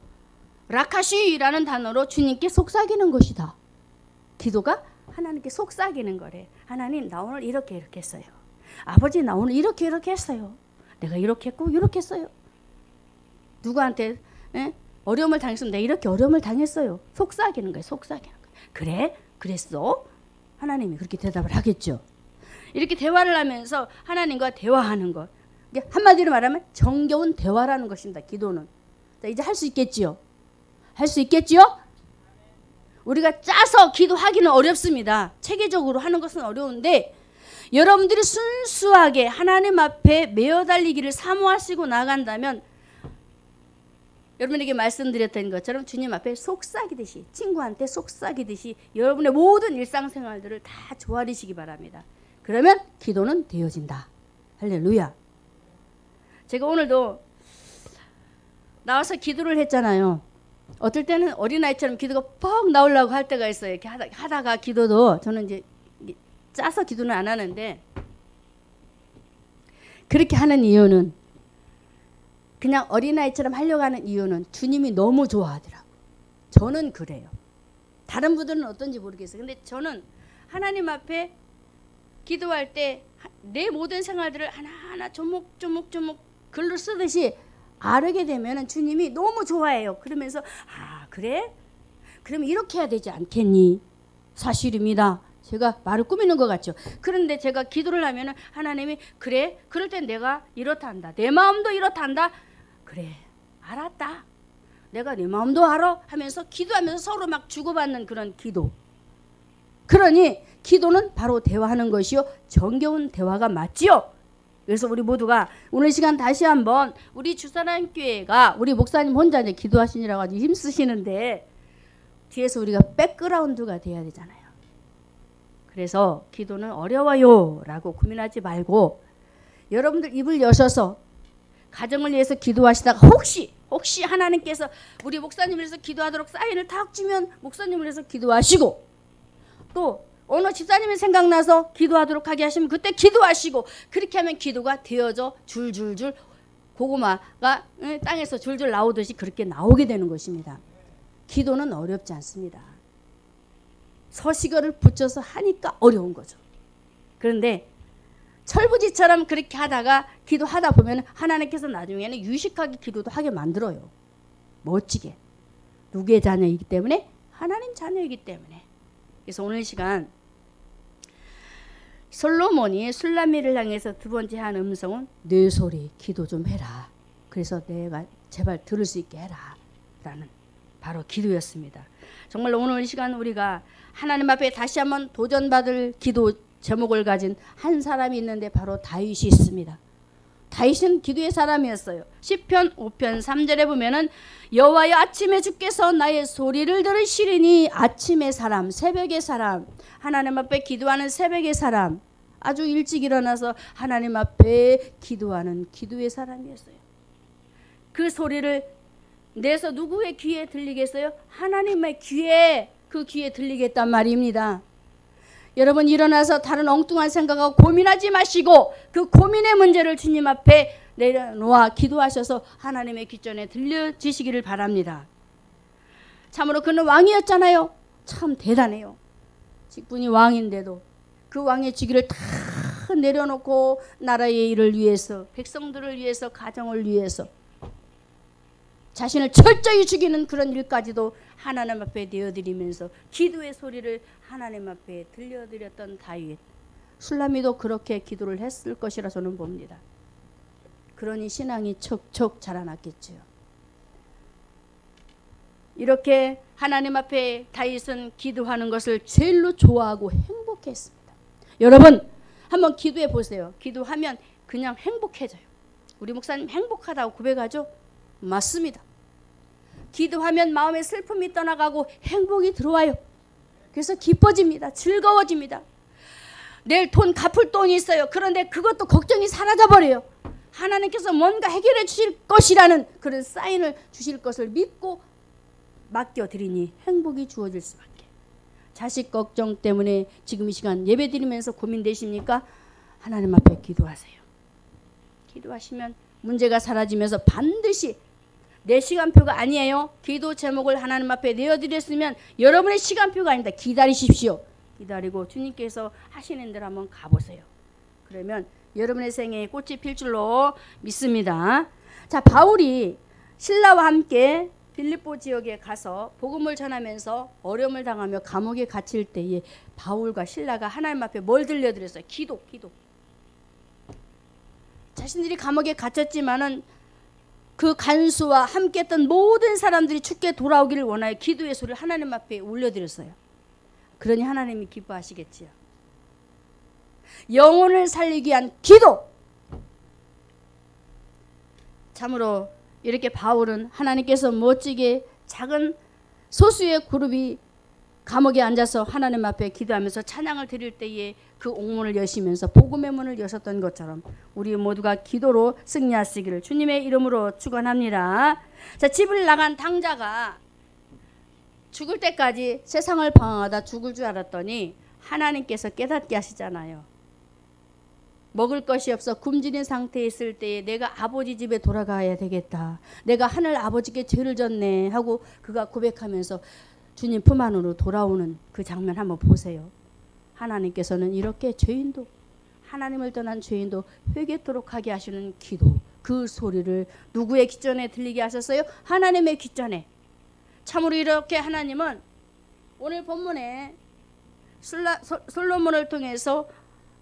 라카시라는 단어로 주님께 속삭이는 것이다. 기도가 하나님께 속삭이는 거래. 하나님, 나 오늘 이렇게 했어요. 아버지, 나 오늘 이렇게 했어요. 내가 이렇게 했고 이렇게 했어요. 누구한테 어려움을 당했으면 내가 이렇게 어려움을 당했어요. 속삭이는 거예요. 속삭이는 거예요. 그래? 그랬어? 하나님이 그렇게 대답을 하겠죠. 이렇게 대화를 하면서 하나님과 대화하는 것. 한마디로 말하면 정겨운 대화라는 것입니다. 기도는. 자, 이제 할 수 있겠지요? 할 수 있겠지요? 우리가 짜서 기도하기는 어렵습니다. 체계적으로 하는 것은 어려운데 여러분들이 순수하게 하나님 앞에 메어 달리기를 사모하시고 나간다면 여러분에게 말씀드렸던 것처럼 주님 앞에 속삭이듯이 친구한테 속삭이듯이 여러분의 모든 일상생활들을 다 조아리시기 바랍니다. 그러면 기도는 되어진다. 할렐루야. 제가 오늘도 나와서 기도를 했잖아요. 어떨 때는 어린아이처럼 기도가 퍽 나오려고 할 때가 있어요. 이렇게 하다가 기도도 저는 이제 짜서 기도는 안 하는데 그렇게 하는 이유는 그냥 어린아이처럼 하려고 하는 이유는 주님이 너무 좋아하더라고요. 저는 그래요. 다른 분들은 어떤지 모르겠어요. 근데 저는 하나님 앞에 기도할 때 내 모든 생활들을 하나하나 조목조목 글로 쓰듯이 아르게 되면 주님이 너무 좋아해요. 그러면서 그래? 그럼 이렇게 해야 되지 않겠니? 사실입니다. 제가 말을 꾸미는 것 같죠. 그런데 제가 기도를 하면 하나님이 그래? 그럴 땐 내가 이렇단다. 내 마음도 이렇단다. 그래, 알았다. 내가 내 마음도 알아 하면서 기도하면서 서로 막 주고받는 그런 기도. 그러니 기도는 바로 대화하는 것이요. 정겨운 대화가 맞지요. 그래서 우리 모두가 오늘 시간 다시 한번 우리 주사랑교회가 우리 목사님 혼자 이제 기도하시느라고 아주 힘쓰시는데 뒤에서 우리가 백그라운드가 돼야 되잖아요. 그래서 기도는 어려워요 라고 고민하지 말고 여러분들 입을 여셔서 가정을 위해서 기도하시다가 혹시 하나님께서 우리 목사님을 위해서 기도하도록 사인을 탁 주면 목사님을 위해서 기도하시고 또 어느 집사님이 생각나서 기도하도록 하게 하시면 그때 기도하시고 그렇게 하면 기도가 되어져 줄줄줄 고구마가 땅에서 줄줄 나오듯이 그렇게 나오게 되는 것입니다. 기도는 어렵지 않습니다. 서식어를 붙여서 하니까 어려운 거죠. 그런데 철부지처럼 그렇게 하다가 기도하다 보면 하나님께서 나중에는 유식하게 기도도 하게 만들어요. 멋지게. 누구의 자녀이기 때문에? 하나님 자녀이기 때문에. 그래서 오늘 시간 솔로몬이 술라미를 향해서 두 번째 한 음성은 내 소리 기도 좀 해라. 그래서 내가 제발 들을 수 있게 해라. 라는 바로 기도였습니다. 정말 오늘 이 시간 우리가 하나님 앞에 다시 한번 도전받을 기도 제목을 가진 한 사람이 있는데 바로 다윗이 있습니다. 다윗은 기도의 사람이었어요. 시편 5편 3절에 보면은 여호와여 아침에 주께서 나의 소리를 들으시리니. 아침의 사람, 새벽의 사람, 하나님 앞에 기도하는 새벽의 사람, 아주 일찍 일어나서 하나님 앞에 기도하는 기도의 사람이었어요. 그 소리를 내서 누구의 귀에 들리겠어요? 하나님의 귀에, 그 귀에 들리겠단 말입니다. 여러분 일어나서 다른 엉뚱한 생각하고 고민하지 마시고 그 고민의 문제를 주님 앞에 내려놓아 기도하셔서 하나님의 귀전에 들려지시기를 바랍니다. 참으로 그는 왕이었잖아요. 참 대단해요. 직분이 왕인데도 그 왕의 직위를 다 내려놓고 나라의 일을 위해서, 백성들을 위해서, 가정을 위해서 자신을 철저히 죽이는 그런 일까지도 하나님 앞에 내어드리면서 기도의 소리를 하나님 앞에 들려드렸던 다윗. 술라미도 그렇게 기도를 했을 것이라 저는 봅니다. 그러니 신앙이 척척 자라났겠죠. 이렇게 하나님 앞에 다윗은 기도하는 것을 제일로 좋아하고 행복했습니다. 여러분 한번 기도해 보세요. 기도하면 그냥 행복해져요. 우리 목사님 행복하다고 고백하죠? 맞습니다. 기도하면 마음의 슬픔이 떠나가고 행복이 들어와요. 그래서 기뻐집니다. 즐거워집니다. 내일 돈 갚을 돈이 있어요. 그런데 그것도 걱정이 사라져버려요. 하나님께서 뭔가 해결해 주실 것이라는 그런 사인을 주실 것을 믿고 맡겨드리니 행복이 주어질 수밖에. 자식 걱정 때문에 지금 이 시간 예배 드리면서 고민되십니까? 하나님 앞에 기도하세요. 기도하시면 문제가 사라지면서 반드시 내 시간표가 아니에요. 기도 제목을 하나님 앞에 내어드렸으면 여러분의 시간표가 아닙니다. 기다리십시오. 기다리고 주님께서 하시는 대로 한번 가보세요. 그러면 여러분의 생애에 꽃이 필 줄로 믿습니다. 자, 바울이 신라와 함께 빌립보 지역에 가서 복음을 전하면서 어려움을 당하며 감옥에 갇힐 때에 바울과 신라가 하나님 앞에 뭘 들려드렸어요? 기도. 자신들이 감옥에 갇혔지만은 그 간수와 함께했던 모든 사람들이 죽게 돌아오기를 원하여 기도의 소리를 하나님 앞에 올려드렸어요. 그러니 하나님이 기뻐하시겠지요. 영혼을 살리기 위한 기도. 참으로 이렇게 바울은 하나님께서 멋지게 작은 소수의 그룹이 감옥에 앉아서 하나님 앞에 기도하면서 찬양을 드릴 때에 그 옥문을 여시면서 복음의 문을 여셨던 것처럼 우리 모두가 기도로 승리하시기를 주님의 이름으로 축원합니다. 자, 집을 나간 당자가 죽을 때까지 세상을 방황하다 죽을 줄 알았더니 하나님께서 깨닫게 하시잖아요. 먹을 것이 없어 굶주린 상태에 있을 때에 내가 아버지 집에 돌아가야 되겠다. 내가 하늘 아버지께 죄를 졌네 하고 그가 고백하면서 주님 품 안으로 돌아오는 그 장면 한번 보세요. 하나님께서는 이렇게 죄인도, 하나님을 떠난 죄인도 회개토록 하게 하시는 기도, 그 소리를 누구의 귀전에 들리게 하셨어요? 하나님의 귀전에. 참으로 이렇게 하나님은 오늘 본문에 솔로몬을 통해서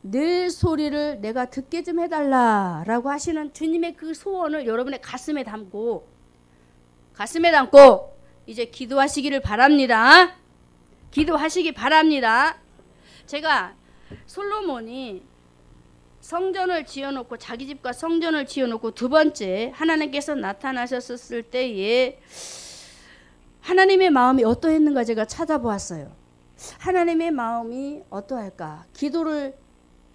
내 소리를 내가 듣게 좀 해달라라고 하시는 주님의 그 소원을 여러분의 가슴에 담고 이제 기도하시기를 바랍니다. 기도하시기 바랍니다. 제가 솔로몬이 성전을 지어놓고 자기 집과 성전을 지어놓고 두 번째 하나님께서 나타나셨을 때에 하나님의 마음이 어떠했는가 제가 찾아보았어요. 하나님의 마음이 어떠할까? 기도를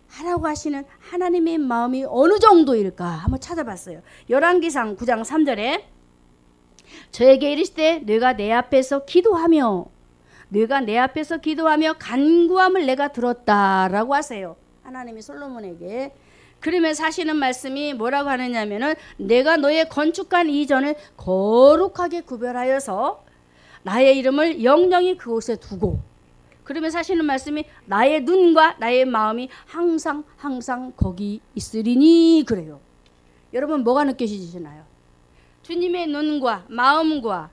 하라고 하시는 하나님의 마음이 어느 정도일까? 한번 찾아봤어요. 열왕기상 9장 3절에 저에게 이르시되 내가 내 앞에서 기도하며 간구함을 내가 들었다라고 하세요. 하나님이 솔로몬에게. 그러면서 하시는 말씀이 뭐라고 하느냐면은 내가 너의 건축한 이전을 거룩하게 구별하여서 나의 이름을 영영히 그곳에 두고, 그러면서 하시는 말씀이 나의 눈과 나의 마음이 항상 거기 있으리니 그래요. 여러분 뭐가 느껴지시나요? 주님의 눈과 마음과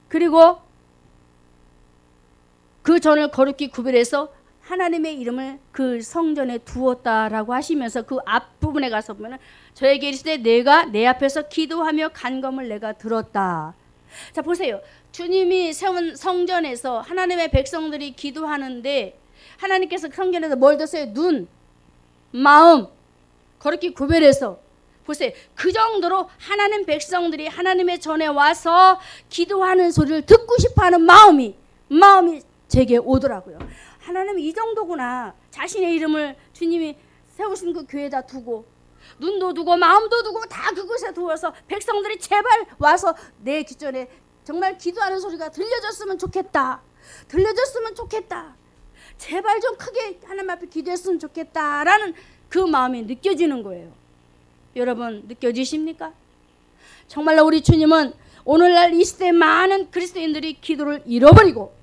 그리고 그 전을 거룩히 구별해서 하나님의 이름을 그 성전에 두었다라고 하시면서 그 앞부분에 가서 보면 저에게 이르시되 내가 내 앞에서 기도하며 간검을 내가 들었다. 자 보세요. 주님이 세운 성전에서 하나님의 백성들이 기도하는데 하나님께서 성전에서 뭘 뒀어요? 눈, 마음 거룩히 구별해서 보세요. 그 정도로 하나님 백성들이 하나님의 전에 와서 기도하는 소리를 듣고 싶어하는 마음이 제게 오더라고요. 하나님 이 정도구나. 자신의 이름을 주님이 세우신 그 교회에다 두고 눈도 두고 마음도 두고 다 그곳에 두어서 백성들이 제발 와서 내 기전에 정말 기도하는 소리가 들려졌으면 좋겠다. 들려졌으면 좋겠다. 제발 좀 크게 하나님 앞에 기도했으면 좋겠다라는 그 마음이 느껴지는 거예요. 여러분 느껴지십니까? 정말로 우리 주님은 오늘날 이 시대에 많은 그리스도인들이 기도를 잃어버리고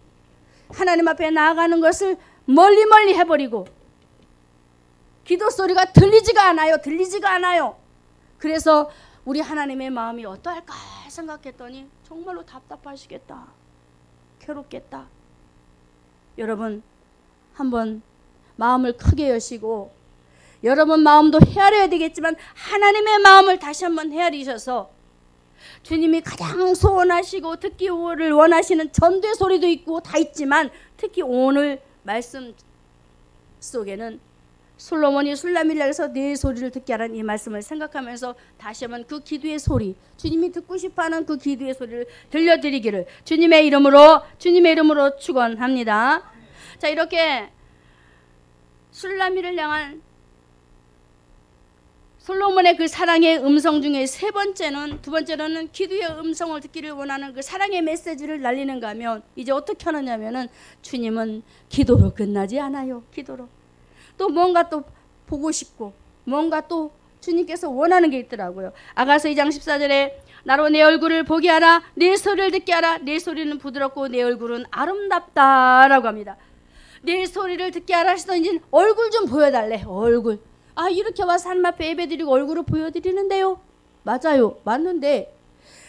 하나님 앞에 나아가는 것을 멀리 해버리고 기도 소리가 들리지가 않아요. 그래서 우리 하나님의 마음이 어떠할까 생각했더니 정말로 답답하시겠다. 괴롭겠다. 여러분 한번 마음을 크게 여시고 여러분 마음도 헤아려야 되겠지만 하나님의 마음을 다시 한번 헤아리셔서 주님이 가장 소원하시고 듣기를 원하시는 전도의 소리도 있고 다 있지만 특히 오늘 말씀 속에는 솔로몬이 술람미를 향해서 내 소리를 듣게 하라는 이 말씀을 생각하면서 다시 한번 그 기도의 소리, 주님이 듣고 싶어하는 그 기도의 소리를 들려드리기를 주님의 이름으로 축원합니다. 자, 이렇게 술람미를 향한 솔로몬의 그 사랑의 음성 중에 두 번째로는 기도의 음성을 듣기를 원하는 그 사랑의 메시지를 날리는가 하면 이제 어떻게 하느냐면은 주님은 기도로 끝나지 않아요. 기도로. 또 뭔가 또 보고 싶고 뭔가 또 주님께서 원하는 게 있더라고요. 아가서 2장 14절에 나로 내 얼굴을 보게 하라. 내 소리를 듣게 하라. 내 소리는 부드럽고 내 얼굴은 아름답다라고 합니다. 내 소리를 듣게 하라 하시더니 얼굴 좀 보여달래. 얼굴. 아, 이렇게 와서 하나님 앞에 예배드리고 얼굴을 보여드리는데요. 맞아요. 맞는데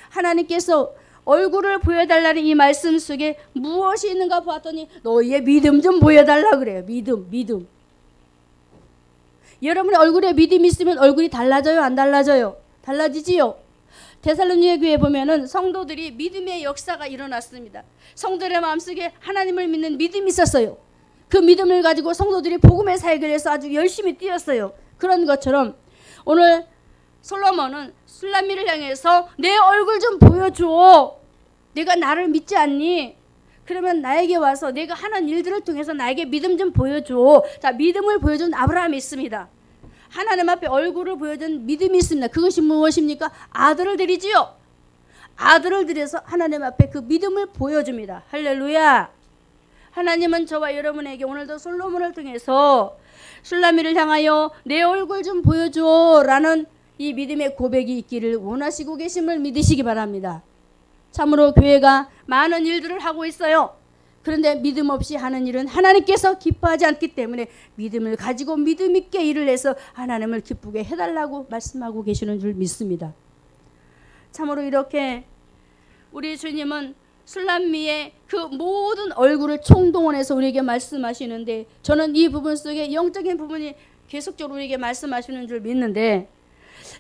하나님께서 얼굴을 보여달라는 이 말씀 속에 무엇이 있는가 보았더니 너희의 믿음 좀 보여달라 그래요. 믿음. 여러분의 얼굴에 믿음이 있으면 얼굴이 달라져요? 안 달라져요? 달라지지요? 데살로니가 교회에 보면은 성도들이 믿음의 역사가 일어났습니다. 성도들의 마음속에 하나님을 믿는 믿음이 있었어요. 그 믿음을 가지고 성도들이 복음의 사역을 해서 아주 열심히 뛰었어요. 그런 것처럼 오늘 솔로몬은 술람미를 향해서 내 얼굴 좀 보여줘. 내가 나를 믿지 않니? 그러면 나에게 와서 내가 하는 일들을 통해서 나에게 믿음 좀 보여줘. 자, 믿음을 보여준 아브라함이 있습니다. 하나님 앞에 얼굴을 보여준 믿음이 있습니다. 그것이 무엇입니까? 아들을 드리지요. 아들을 드려서 하나님 앞에 그 믿음을 보여줍니다. 할렐루야. 하나님은 저와 여러분에게 오늘도 솔로몬을 통해서 술람미를 향하여 내 얼굴 좀 보여줘 라는 이 믿음의 고백이 있기를 원하시고 계심을 믿으시기 바랍니다. 참으로 교회가 많은 일들을 하고 있어요. 그런데 믿음 없이 하는 일은 하나님께서 기뻐하지 않기 때문에 믿음을 가지고 믿음 있게 일을 해서 하나님을 기쁘게 해달라고 말씀하고 계시는 줄 믿습니다. 참으로 이렇게 우리 주님은 술람미의 그 모든 얼굴을 총동원해서 우리에게 말씀하시는데 저는 이 부분 속에 영적인 부분이 계속적으로 우리에게 말씀하시는 줄 믿는데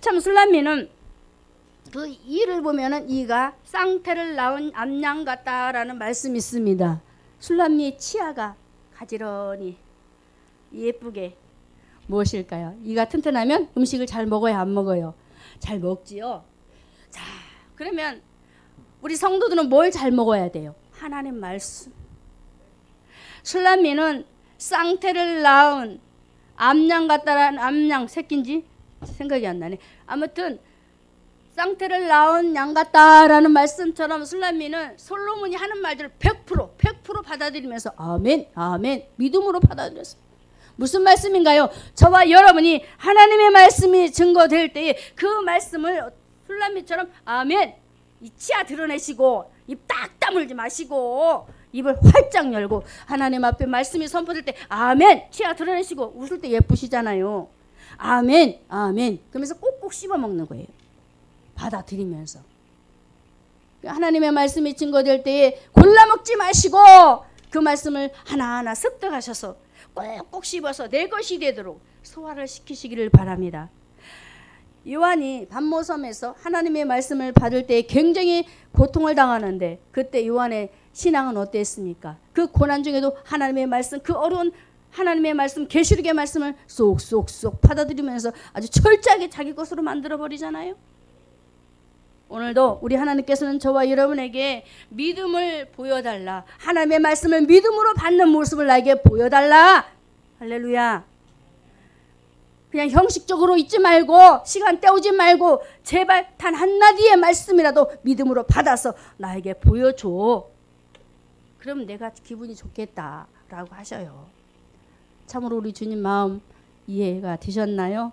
참 술람미는 그 이를 보면은 이가 쌍태를 낳은 암양 같다라는 말씀이 있습니다. 술람미의 치아가 가지런히 예쁘게 무엇일까요? 이가 튼튼하면 음식을 잘 먹어요, 안 먹어요? 잘 먹지요. 자, 그러면 우리 성도들은 뭘 잘 먹어야 돼요? 하나님 말씀. 술람미는 쌍태를 낳은 암양 같다라는 암양 새끼인지 생각이 안 나네. 아무튼 쌍태를 낳은 양 같다라는 말씀처럼 술람미는 솔로몬이 하는 말들을 100% 받아들이면서 아멘 믿음으로 받아들였어요. 무슨 말씀인가요? 저와 여러분이 하나님의 말씀이 증거될 때에 그 말씀을 술람미처럼 아멘 이 치아 드러내시고 입 딱 다물지 마시고 입을 활짝 열고 하나님 앞에 말씀이 선포될 때 아멘 치아 드러내시고 웃을 때 예쁘시잖아요. 아멘 그러면서 꼭꼭 씹어 먹는 거예요. 받아들이면서 하나님의 말씀이 증거될 때에 골라 먹지 마시고 그 말씀을 하나하나 습득하셔서 꼭꼭 씹어서 내 것이 되도록 소화를 시키시기를 바랍니다. 요한이 반모섬에서 하나님의 말씀을 받을 때 굉장히 고통을 당하는데 그때 요한의 신앙은 어땠습니까? 그 고난 중에도 하나님의 말씀 그 어려운 하나님의 말씀, 계시록의 말씀을 쏙쏙쏙 받아들이면서 아주 철저하게 자기 것으로 만들어버리잖아요. 오늘도 우리 하나님께서는 저와 여러분에게 믿음을 보여달라, 하나님의 말씀을 믿음으로 받는 모습을 나에게 보여달라. 할렐루야. 그냥 형식적으로 있지 말고, 시간 때우지 말고, 제발 단 한마디의 말씀이라도 믿음으로 받아서 나에게 보여줘. 그럼 내가 기분이 좋겠다라고 하셔요. 참으로 우리 주님 마음 이해가 되셨나요?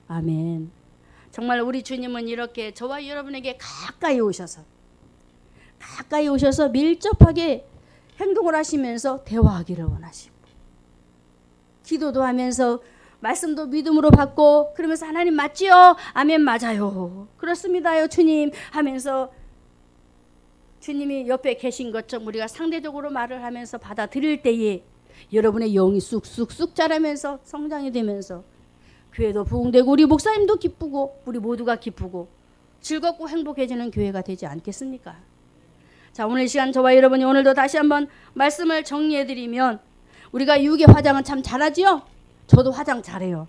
아멘. 정말 우리 주님은 이렇게 저와 여러분에게 가까이 오셔서 밀접하게 행동을 하시면서 대화하기를 원하시고, 기도도 하면서 말씀도 믿음으로 받고, 그러면서 하나님 맞지요? 아멘, 맞아요. 그렇습니다요 주님 하면서 주님이 옆에 계신 것처럼 우리가 상대적으로 말을 하면서 받아들일 때에 여러분의 영이 쑥쑥쑥 자라면서 성장이 되면서 교회도 부흥되고 우리 목사님도 기쁘고 우리 모두가 기쁘고 즐겁고 행복해지는 교회가 되지 않겠습니까? 자, 오늘 시간 저와 여러분이 오늘도 다시 한번 말씀을 정리해드리면, 우리가 육의 화장은 참 잘하지요? 저도 화장 잘해요.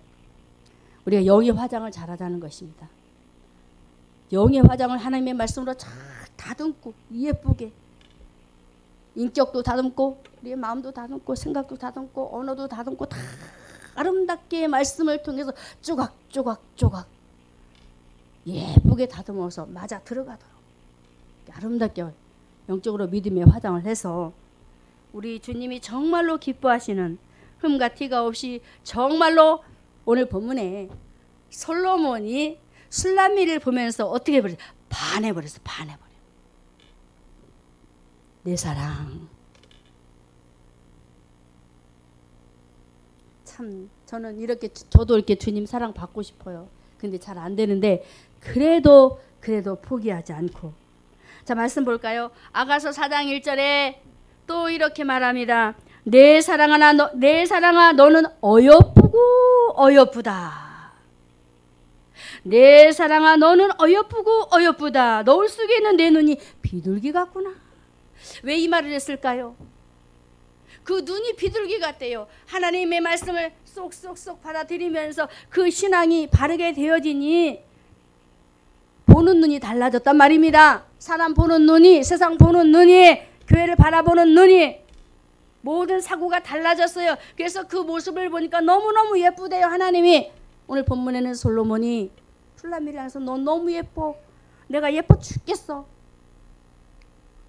우리가 영의 화장을 잘하자는 것입니다. 영의 화장을 하나님의 말씀으로 잘 다듬고 예쁘게, 인격도 다듬고 우리의 마음도 다듬고 생각도 다듬고 언어도 다듬고 다 아름답게 말씀을 통해서 조각조각조각 예쁘게 다듬어서 맞아 들어가도록 아름답게 영적으로 믿음의 화장을 해서 우리 주님이 정말로 기뻐하시는 흠과 티가 없이, 정말로 오늘 본문에 솔로몬이 술람미를 보면서 어떻게 버렸어? 반해버렸어. 내 사랑. 참 저는 이렇게, 저도 이렇게 주님 사랑 받고 싶어요. 근데 잘 안 되는데 그래도 포기하지 않고. 자, 말씀 볼까요? 아가서 4장 1절에 또 이렇게 말합니다. 내 사랑아 너는 어여쁘고 어여쁘다. 내 사랑아 너는 어여쁘고 어여쁘다. 너울 속에 있는 내 눈이 비둘기 같구나. 왜 이 말을 했을까요? 그 눈이 비둘기 같대요. 하나님의 말씀을 쏙쏙쏙 받아들이면서 그 신앙이 바르게 되어지니 보는 눈이 달라졌단 말입니다. 사람 보는 눈이, 세상 보는 눈이, 교회를 바라보는 눈이, 모든 사고가 달라졌어요. 그래서 그 모습을 보니까 너무너무 예쁘대요. 하나님이 오늘 본문에는 솔로몬이 술람미를 하면서 너 너무 예뻐, 내가 예뻐 죽겠어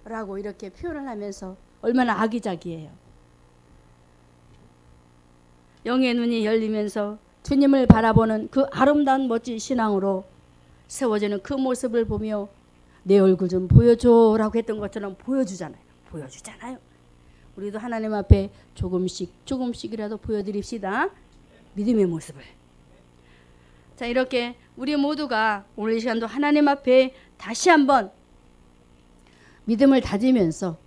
라고 이렇게 표현을 하면서 얼마나 아기자기해요. 영의 눈이 열리면서 주님을 바라보는 그 아름다운 멋진 신앙으로 세워지는 그 모습을 보며 내 얼굴 좀 보여줘 라고 했던 것처럼 보여주잖아요. 우리도 하나님 앞에 조금씩이라도 보여드립시다. 믿음의 모습을. 자, 이렇게 우리 모두가 오늘 이 시간도 하나님 앞에 다시 한번 믿음을 다지면서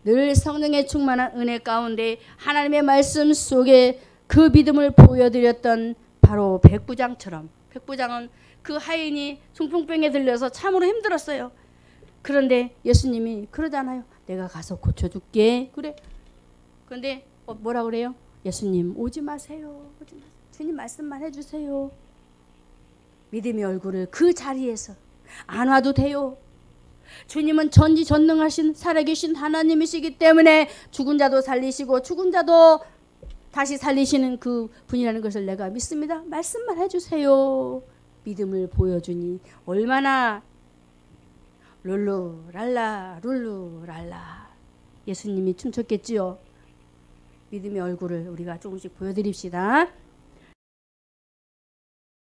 늘 성령의 충만한 은혜 가운데 하나님의 말씀 속에 그 믿음을 보여드렸던 바로 백부장처럼, 백부장은 그 하인이 중풍병에 들려서 참으로 힘들었어요. 그런데 예수님이 그러잖아요. 내가 가서 고쳐줄게. 그래. 그런데 뭐라 그래요? 예수님 오지 마세요. 주님 말씀만 해주세요. 믿음의 얼굴을 그 자리에서 안 와도 돼요. 주님은 전지전능하신 살아계신 하나님이시기 때문에 죽은 자도 살리시고 죽은 자도 다시 살리시는 그 분이라는 것을 내가 믿습니다. 말씀만 해주세요. 믿음을 보여주니 얼마나 룰루랄라 룰루랄라 예수님이 춤췄겠지요. 믿음의 얼굴을 우리가 조금씩 보여드립시다.